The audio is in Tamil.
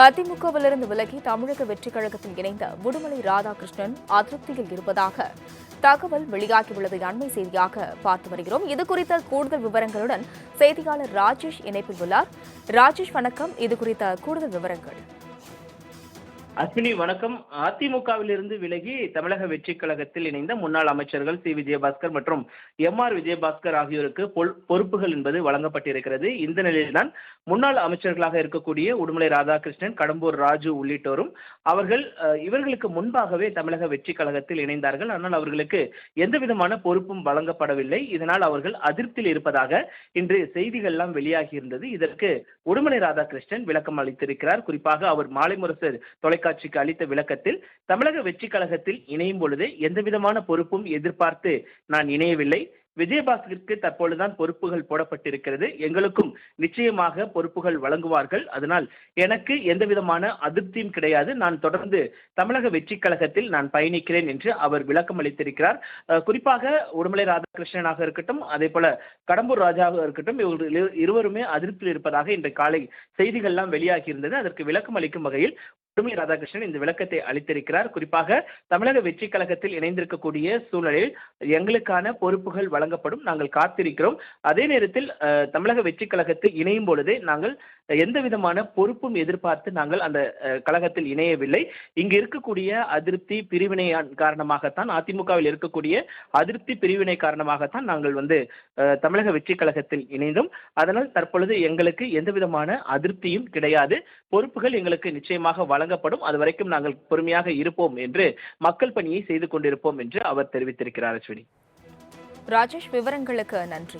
அதிமுகவிலிருந்து விலகி தமிழக வெற்றிக் கழகத்தில் இணைந்த உடுமலை ராதாகிருஷ்ணன் அதிருப்தியில் இருப்பதாக தகவல் வெளியாகியுள்ளதை அண்மை செய்தியாக பார்த்து வருகிறோம். இதுகுறித்த கூடுதல் விவரங்களுடன் செய்தியாளர் ராஜேஷ் இணைப்பில் உள்ளார். ராஜேஷ், வணக்கம். இதுகுறித்த கூடுதல் விவரங்கள். அஸ்வினி வணக்கம். அதிமுகவிலிருந்து விலகி தமிழக வெற்றி கழகத்தில் இணைந்த முன்னாள் அமைச்சர்கள் சி விஜயபாஸ்கர் மற்றும் எம்.ஆர். விஜயபாஸ்கர் ஆகியோருக்கு பொறுப்புகள் என்பது வழங்கப்பட்டிருக்கிறது. இந்த நிலையில்தான் முன்னாள் அமைச்சர்களாக இருக்கக்கூடிய உடுமலை ராதாகிருஷ்ணன், கடம்பூர் ராஜு உள்ளிட்டோரும் இவர்களுக்கு முன்பாகவே தமிழக வெற்றி கழகத்தில் இணைந்தார்கள். ஆனால் அவர்களுக்கு எந்தவிதமான பொறுப்பும் வழங்கப்படவில்லை. இதனால் அவர்கள் அதிருப்தியில் இருப்பதாக இன்று செய்திகள் எல்லாம் வெளியாகியிருந்தது. இதற்கு உடுமலை ராதாகிருஷ்ணன் விளக்கம் அளித்திருக்கிறார். குறிப்பாக அவர் மாலை முரசு தொலைக்காட்சிக்கு அளித்த விளக்கத்தில், தமிழக வெற்றி கழகத்தில் இணையும் பொழுது எந்தவிதமான பொறுப்பும் எதிர்பார்த்து நான் இணையவில்லை. விஜயபாஸ்கருக்கு தற்பொழுதுதான் பொறுப்புகள் போடப்பட்டிருக்கிறது. எங்களுக்கும் நிச்சயமாக பொறுப்புகள் வழங்குவார்கள். அதனால் எனக்கு எந்தவிதமான அதிருப்தியும் கிடையாது. நான் தொடர்ந்து தமிழக வெற்றி கழகத்தில் நான் பயணிக்கிறேன் என்று அவர் விளக்கம் அளித்திருக்கிறார். குறிப்பாக உடுமலை ராதாகிருஷ்ணனாக இருக்கட்டும், அதே போல கடம்பூர் ராஜாவாக இருக்கட்டும், இவர்கள் இருவருமே அதிருப்தியில் இருப்பதாக இன்று காலை செய்திகள் எல்லாம் வெளியாகி இருந்தது. அதற்கு விளக்கம் அளிக்கும் வகையில் உடுமலை ராதாகிருஷ்ணன் இந்த விளக்கத்தை அளித்திருக்கிறார். குறிப்பாக தமிழக வெற்றி கழகத்தில் இணைந்திருக்கக்கூடிய சூழலில் எங்களுக்கான பொறுப்புகள் வழங்கப்படும், நாங்கள் காத்திருக்கிறோம். அதே நேரத்தில் தமிழக வெற்றி கழகத்தில் இணையும் பொழுதே நாங்கள் எந்த விதமான பொறுப்பும் எதிர்பார்த்து நாங்கள் அந்த கழகத்தில் இணையவில்லை. இங்கு இருக்கக்கூடிய அதிருப்தி பிரிவினை காரணமாகத்தான், அதிமுகவில் இருக்கக்கூடிய அதிருப்தி பிரிவினை காரணமாகத்தான் நாங்கள் தமிழக வெற்றி கழகத்தில் இணைந்தோம். அதனால் தற்பொழுது எங்களுக்கு எந்த விதமான அதிருப்தியும் கிடையாது. பொறுப்புகள் எங்களுக்கு நிச்சயமாக வழங்கப்படும். அது வரைக்கும் நாங்கள் பொறுமையாக இருப்போம் என்று, மக்கள் பணியை செய்து கொண்டிருப்போம் என்று அவர் தெரிவித்திருக்கிறார். அஸ்வினி. ராஜேஷ், விவரங்களுக்கு நன்றி.